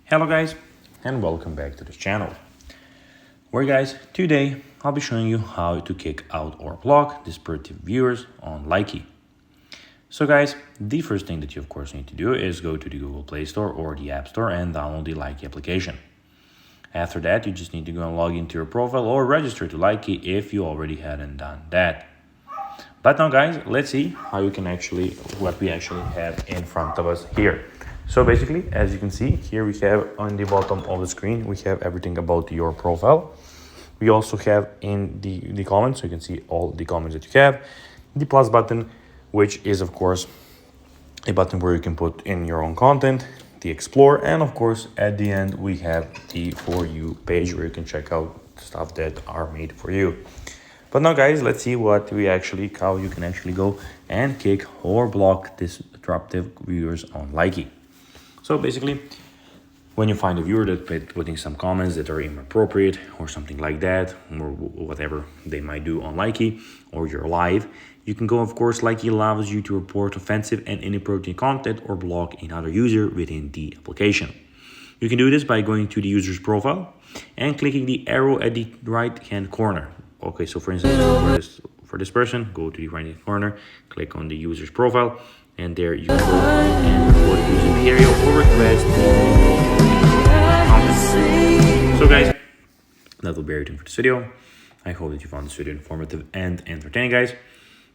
Hello guys, and welcome back to this channel. Where guys, today I'll be showing you how to kick out or block disruptive viewers on Likee. So guys, the first thing that you of course need to do is go to the Google Play Store or the App Store and download the Likee application. After that, you just need to go and log into your profile or register to Likee if you already hadn't done that. But now guys, let's see how you can what we actually have in front of us here. So basically, as you can see, here we have on the bottom of the screen, we have everything about your profile. We also have in the comments, so you can see all the comments that you have, the plus button, which is of course a button where you can put in your own content, the explore, and of course at the end we have the For You page where you can check out stuff that are made for you. But now guys, let's see how you can actually go and kick or block disruptive viewers on Likee. So basically, when you find a viewer that putting some comments that are inappropriate or something like that, or whatever they might do on Likee, or you're live, you can go, of course, Likee allows you to report offensive and inappropriate content or block another user within the application. You can do this by going to the user's profile and clicking the arrow at the right-hand corner. Okay, so for instance, for this person, go to the right-hand corner, click on the user's profile, and there you go and report user behavior or request comments. So guys, that will be everything for this video. I hope that you found this video informative and entertaining, guys.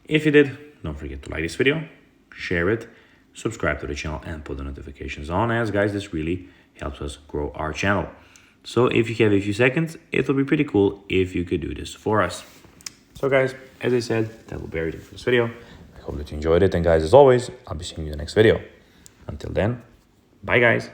If you did, don't forget to like this video, share it, subscribe to the channel, and put the notifications on, as guys, this really helps us grow our channel. So if you have a few seconds, it will be pretty cool if you could do this for us. So guys, as I said, that will be everything for this video. I hope that you enjoyed it, and guys, as always, I'll be seeing you in the next video. Until then, bye guys.